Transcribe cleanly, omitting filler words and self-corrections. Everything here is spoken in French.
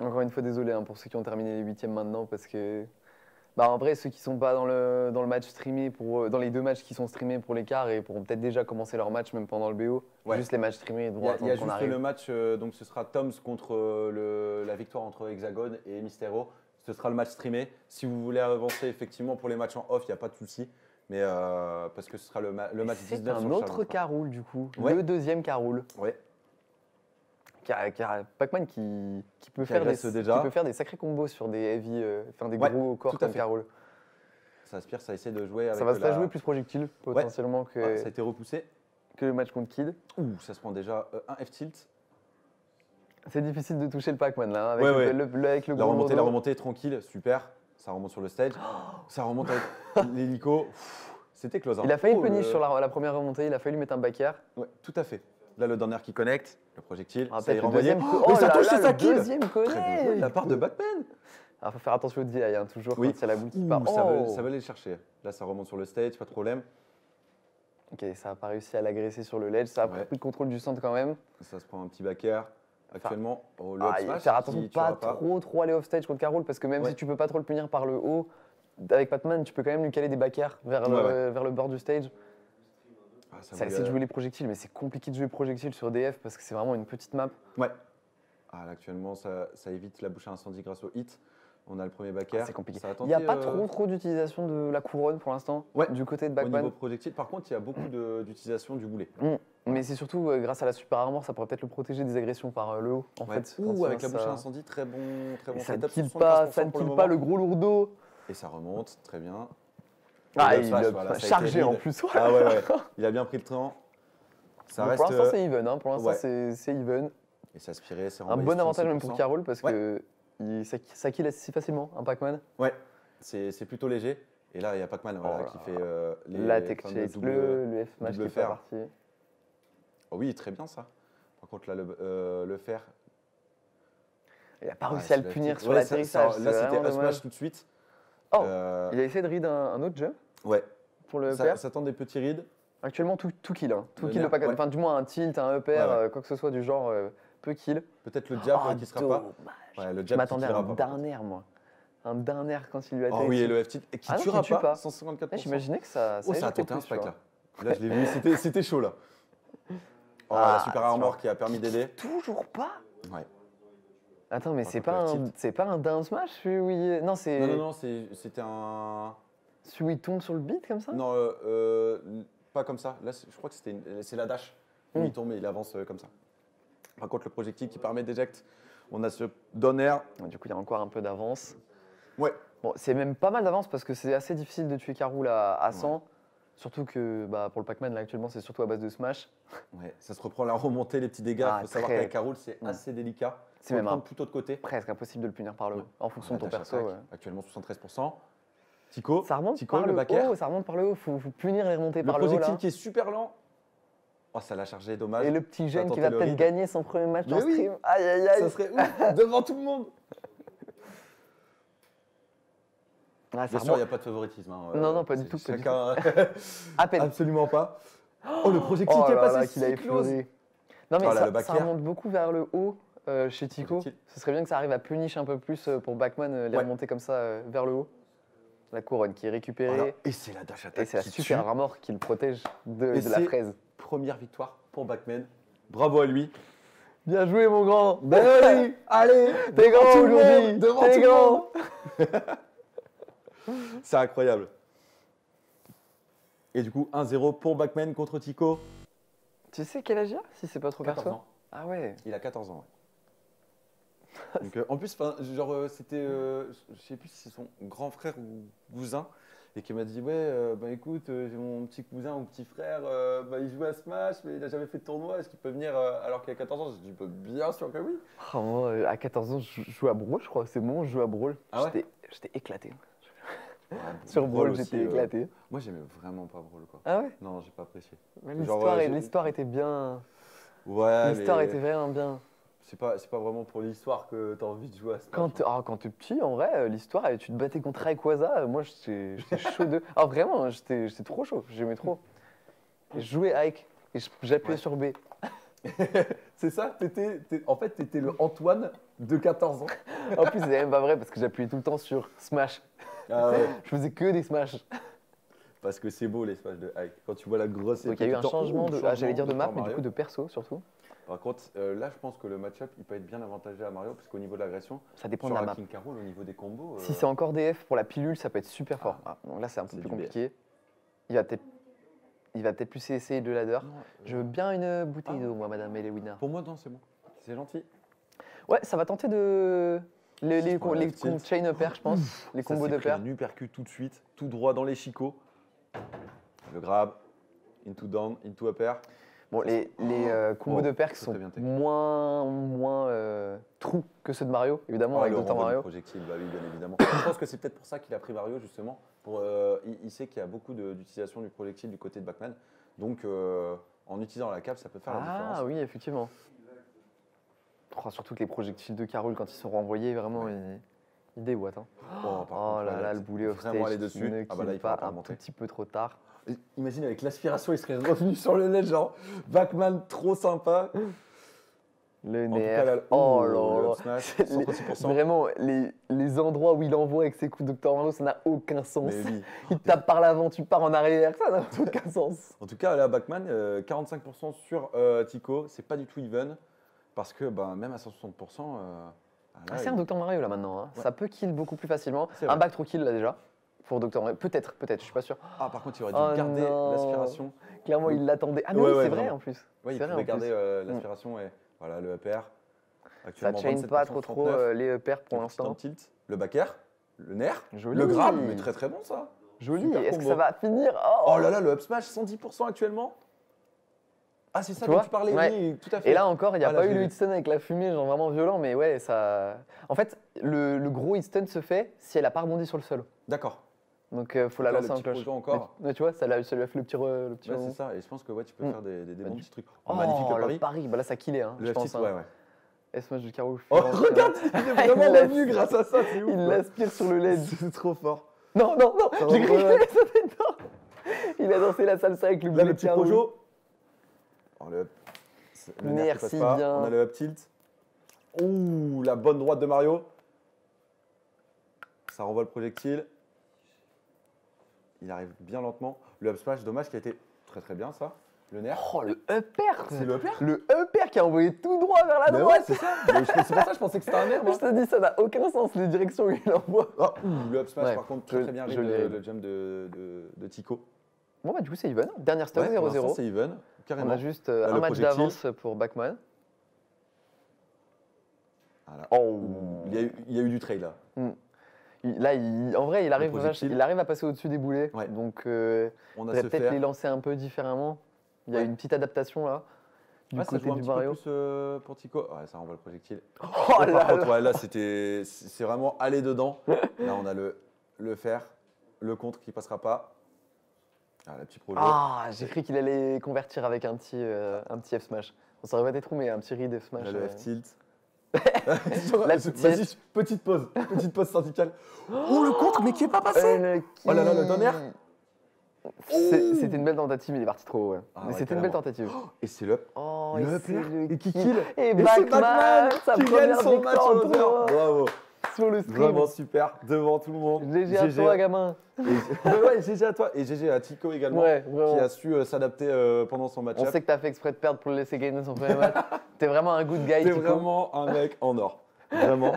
Encore une fois, désolé hein, pour ceux qui ont terminé les huitièmes maintenant, parce que bah, en vrai, ceux qui sont pas dans le match streamé, dans les deux matchs qui sont streamés pour l'écart et pourront peut-être déjà commencer leur match même pendant le BO, Ouais. juste les matchs streamés Il devront y a attendre qu'on juste arrive. le match, donc ce sera Toms contre la victoire entre Hexagone et Mystero. Ce sera le match streamé. Si vous voulez avancer effectivement pour les matchs en off, il n'y a pas de souci. Mais parce que ce sera le match C'est 19 un sur autre Charleroi. Caroul du coup, Ouais. le deuxième Caroul. Ouais. Pac-Man qui peut Qui faire agresse déjà. qui peut faire des sacrés combos sur des heavy, enfin des Ouais, gros corps tout à comme fait. Caroul. Ça aspire, ça essaie de jouer avec Ça va se la la... jouer plus projectile potentiellement Ah, ça a été repoussé. que le match contre Kid. Ouh, ça se prend déjà un F-tilt. C'est difficile de toucher le Pac-Man là, hein, avec, Ouais, ouais. avec le La gros remontée, lourdeau. tranquille, super. Ça remonte sur le stage. Ça remonte avec l'hélico. C'était close. Hein. Il a failli Oh, punish sur la première remontée, il a failli lui mettre un back air. Ouais, tout à fait. Là, le down air qui connecte, le projectile, Ah, ça y est peut-être le renvoyé. deuxième Oh, mais ça là touche, là, c'est sa le kill. deuxième Très bien joué de connect. la part de Backman. Alors, faut faire attention au DI, hein, toujours Oui. quand il y a la boule qui Ouh, part. ça Oh. va aller le chercher. Là, ça remonte sur le stage, pas de problème. Ok, ça n'a pas réussi à l'agresser sur le ledge, ça a pris Ouais. plus de contrôle du centre quand même. Ça se prend un petit back air. Actuellement, oh, le up Ah, smash faire attention qui de pas tuera trop aller off stage contre Caroul parce que même Ouais. si tu peux pas trop le punir par le haut, avec Pac-Man, tu peux quand même lui caler des back airs vers, vers le bord du stage. Ah, Ça essaie de jouer les projectiles, mais c'est compliqué de jouer projectiles sur DF parce que c'est vraiment une petite map. Ouais. Ah, là, actuellement, ça évite la bouche à incendie grâce au hit. On a le premier back air. C'est compliqué. Ça a Il n'y a tenté, pas trop d'utilisation de la couronne pour l'instant Ouais. du côté de au niveau Pac-Man. projectile. Par contre, il y a beaucoup d'utilisation du boulet. Mais c'est surtout grâce à la super armor, ça pourrait peut-être le protéger des agressions par le haut. En Ouais. fait, quand Ouh, il avec la lance bouche à ça. incendie, très bon Et ça ne setup, kill 75% ça ne pour le kill pas moment. le gros lourdeau. Et ça remonte, très bien. Ah, le il smash, a voilà, ça a été chargé en lead. plus. Ah ouais, ouais. Il a bien pris le temps. Ça Donc, reste. pour l'instant, c'est even. Hein. Pour l'instant, ouais. c'est even. Et ça aspirait, c'est Un renvoyé bon sur avantage même pour 36%. Carole parce Ouais. que ça kill assez facilement un Pac-Man. Ouais, c'est plutôt léger. Et là, il y a Pac-Man voilà, Oh qui là fait les La tech fameux chase, double- le F-match qui double est pas fer. parti. Oh oui, très bien ça. Par contre, là, le fer. Il n'a pas Ouais, réussi à le c'est la punir petite- sur ouais, l'atterrissage. Là, c'est c'était vraiment un smash dommage. tout de suite. Oh, Euh, il a essayé de read un autre jump ouais, pour le ça, upper. ça tente des petits rides. Actuellement, tout kill. Hein. Tout Le kill le nerf, Pac-Man. ouais. Enfin, du moins un tilt, un upper, Ouais, ouais. quoi que ce soit du genre, peu kill. Peut-être le jab Oh, qui sera pas. dommage. Ouais, le Je jab qui m'attendais à tuera un pas. par contre. dernier, moi. Un dernier quand il lui a Oh atterri oui, et dessus. le F-tilt qui Ah non, tuera qui tue pas, pas. 154%. Ah, j'imaginais que ça Oh, ça a allait tenté un plus, tu spike vois. là. Là, je l'ai vu, c'était chaud là. Oh, Ah, la super tu armor vois. qui a permis d'aider. Toujours pas. Ouais. Attends, mais Ah, c'est quand pas, le c'est pas un down smash celui où il... Non, c'est Non, c'était un. celui où il tombe sur le beat comme ça. Non, pas comme ça. Là, je crois que c'est la dash. Où il tombe et il avance comme ça. Par contre, le projectile qui permet d'éject, on a ce down air. Ouais, du coup, il y a encore un peu d'avance. Ouais. Bon, c'est même pas mal d'avance parce que c'est assez difficile de tuer Caroul à 100. Surtout que bah, pour le Pac-Man, là, actuellement, c'est surtout à base de smash. Ouais, ça se reprend la remontée, les petits dégâts. Ah, Il faut savoir très- qu'avec Caroul, c'est assez délicat. C'est Faut même le prendre un- plutôt de côté. Presque impossible de le punir par le haut, Ouais. en fonction de ton La dash perso. attaque, ouais. Actuellement 73%. Tico, Ça remonte Tico, par le le back air. haut, ça remonte par le haut. Faut punir les remontées Le par le haut. projectile Là. qui est super lent. Oh, ça l'a chargé, dommage. Et le petit jeune qui tenté va le peut-être read. gagner son premier match Mais en oui. stream. Aïe, aïe, aïe. Ça serait ouf, devant tout le monde. Ah, ça Bien sûr, il remonte. n'y a pas de favoritisme. Hein. Non, non, pas du C'est tout, pas du Chacun. À peine. Absolument pas. Oh, le projectile Oh qui est là passé là, qu'il a si close. effleuré. Non, mais Oh là, ça, le back ça air. remonte beaucoup vers le haut chez Tico. Projectile. Ce serait bien que ça arrive à punish un peu plus pour Backman, les Ouais. remonter comme ça vers le haut. La couronne qui est récupérée. Voilà. Et c'est la dash attack. Et c'est la qui super tue. armor qui le protège de Et la c'est- fraise. Première victoire pour Backman. Bravo à lui. Bien joué, mon grand. Ben oui, allez, T'es devant grand tout le monde, aujourd'hui. devant T'es tout le grand. monde. C'est incroyable. Et du coup, 1-0 pour Backman contre Tico. Tu sais quel âge il a, si c'est pas trop 14 perso? ans. Ah ouais. Il a 14 ans. Ouais. Donc, en plus, c'était, je sais plus si c'est son grand frère ou cousin, et qui m'a dit ouais, bah écoute, j'ai mon petit cousin ou petit frère, bah, il joue à Smash, mais il n'a jamais fait de tournoi. Est-ce qu'il peut venir alors qu'il a 14 ans? J'ai dit bah, bien sûr que oui. Oh, moi, à 14 ans, je joue à Brawl, je crois. C'est bon, je joue à Brawl. Ah ouais? J'étais éclaté. Ouais, Sur Brawl, aussi, j'étais éclaté. Moi, j'aimais vraiment pas Brawl, quoi. Ah ouais? Non, j'ai pas apprécié. Mais Genre, l'histoire était bien. Ouais, L'histoire mais était vraiment bien. c'est pas vraiment pour l'histoire que t'as envie de jouer à Smash. Quand t'es petit, en vrai, l'histoire, tu te battais contre Rayquaza, moi j'étais chaud de. Ah vraiment, j'étais trop chaud, j'aimais trop. Et je jouais Ike et j'appuyais Ouais. sur B. C'est ça, en fait, t'étais le Antoine de 14 ans. En plus, c'est même pas vrai parce que j'appuyais tout le temps sur Smash. Ah ouais. Je faisais que des Smash. Parce que c'est beau les Smash de Ike. Quand tu vois la grosse Donc il y a eu un changement de, j'allais dire de map, Dr. mais du Mario. coup de perso surtout. Par contre, là, je pense que le match-up, il peut être bien avantagé à Mario, parce qu'au niveau de l'agression, Ça dépend sur de la la map. King K. Rool, au niveau des combos. Si c'est encore DF pour la pilule, ça peut être super fort. Ah. Donc là, c'est un peu C'est plus du BF. compliqué. Il va peut-être plus essayer de ladder. Non, Je veux bien une bouteille d'eau, moi, madame Elewina. Pour moi, non, c'est bon. C'est gentil. Ouais, ça va tenter de. Les prend la tilt. chain upper, je pense. Les combos de pair. Un uppercut tout de suite, tout droit dans les chicots. Le grab, into down, into upper. Bon, les combos Oh, de pair qui très sont bien tech. moins trous que ceux de Mario, évidemment, avec le Dr. renvoi du Mario. projectile, bah oui, bien évidemment. Je pense que c'est peut-être pour ça qu'il a pris Mario, justement. Il sait qu'il y a beaucoup d'utilisation du projectile du côté de Backman. Donc, en utilisant la cape, ça peut faire la différence. Ah oui, effectivement. Oh, surtout que les projectiles de Carole, quand ils sont renvoyés, vraiment, ils déboîtent. Hein. Oh, par Oh contre, là là, le boulet off vraiment aller stage qui dessus. ne Ah bah là, kill il faut pas encore un monter. tout petit peu trop tard. Imagine avec l'aspiration, il serait revenu sur le net, genre Backman trop sympa. Le En tout cas, nerf. là, Oh le là là. up smash, C'est 136%. Vraiment, les endroits où il envoie avec ses coups de Dr. Mario, ça n'a aucun sens. Mais oui. Il te tape par l'avant, tu pars en arrière, ça n'a aucun sens. En tout cas, là, Backman, 45% sur Tico, c'est pas du tout even. Parce que même à 160%, là, C'est un Dr. Mario là maintenant. Hein. Ouais. Ça peut kill beaucoup plus facilement. C'est Un vrai. back throw kill là déjà. Pour Dr. Mario. Peut-être, je suis pas sûr. Ah, par contre, il aurait dû Oh garder non. l'aspiration. Clairement, Oui. il l'attendait. Ah, mais Ouais, oui, ouais, c'est vrai vraiment. en plus. Ouais, il C'est vrai, pouvait en garder plus. l'aspiration et voilà, le upper. Ça Actuellement, chain pas 27%, trop 39. les pairs pour Le petit l'instant. tilt, le back air, le nerf, Joli. le grab, mais très très bon ça. Joli. Super Est-ce que combo. ça va finir? Oh là là, le up smash, 110% actuellement. Ah, c'est ça Tu dont vois tu parlais, Ouais. oui, tout à fait. Et là encore, il n'y a Ah, là, pas eu j'ai le vu. hit stun avec la fumée, genre vraiment violent, mais ouais, ça. En fait, le gros hit stun se fait si elle a pas rebondi sur le sol. D'accord. Donc, faut la Là, lancer le en petit cloche. projet encore. Mais tu vois, ça lui a fait le petit. Le petit Ouais, rebond. c'est ça. Et je pense que ouais, tu peux Mm. faire des Bah, bons du- petits trucs. Oh, Magnifique le pari. pari. Bah là, ça killait, hein, Le je F pense. tilt, Hein. ouais, ouais. S-Match du carreau. Oh, regarde, il est vraiment Il revenu grâce à ça, c'est ouf. Il quoi. l'aspire sur le LED. C'est trop fort. Non, non, non, Ça j'ai va, cru qu'il ouais. allait sauter dedans. Il a dansé la salsa avec le Là, boulet le de petit carreau. projo. Oh, le nerf qui Merci passe pas. bien. On a le up tilt. Ouh, la bonne droite de Mario. Ça renvoie le projectile. Il arrive bien lentement. Le up smash, dommage, qui a été très très bien ça. Le nerf. Oh, le upper. C'est le upper. Le upper qui a envoyé tout droit vers la Mais ouais, droite. c'est ça. Mais c'est pour ça que je pensais que c'était un nerf. moi. Je te dis, ça n'a aucun sens, les directions où il envoie. Ah, ouh, le up smash, Ouais, par contre, très très bien. joli Le, read. le jump de Tico. Bon, bah, du coup, c'est even. Dernière stop, Ouais, pour l'instant, 0-0. c'est even. On Carrément. a juste Là, un le match projectile. d'avance pour Backman. Voilà. Oh. Il y a eu du trail là. Là, en vrai, il arrive, projectile. il arrive à passer au-dessus des boulets. Ouais. Donc, On il a va ce peut-être faire. les lancer un peu différemment. Il y a Ouais. une petite adaptation là, du Ouais, ça côté joue un du petit Mario. peu plus pour Tico. Ouais, ça renvoie le projectile. Oh Par là contre, là. ouais, là, c'est vraiment aller dedans. Là, on a le fer, le contre qui passera pas. Ah, le petit projet. Ah, j'ai cru qu'il allait convertir avec un petit F smash. On s'aurait pas été trop, mais un petit read F smash. Là, le F tilt. La petite Vas-y, petite pause syndicale. Oh, le contre, mais qui est pas passé. Oh là là, le tonnerre. C'était une belle tentative, il est parti trop haut. Ouais. Ah Mais ouais, c'était une belle carrément. tentative. Et c'est le Oh, le et up c'est là, le et qui kill. kill. Et c'est Backman, sa qui gagne première son match victoire en en honneur. tournoi Bravo. sur le stream. Vraiment super, devant tout le monde. GG à toi, gamin. Ouais, GG à toi. Et GG à Tico également, Ouais, qui vraiment. a su s'adapter pendant son On match-up. sait que t'as fait exprès de perdre pour le laisser gagner son premier match. T'es vraiment un good guy, T'es Tico. vraiment un mec en or. Vraiment.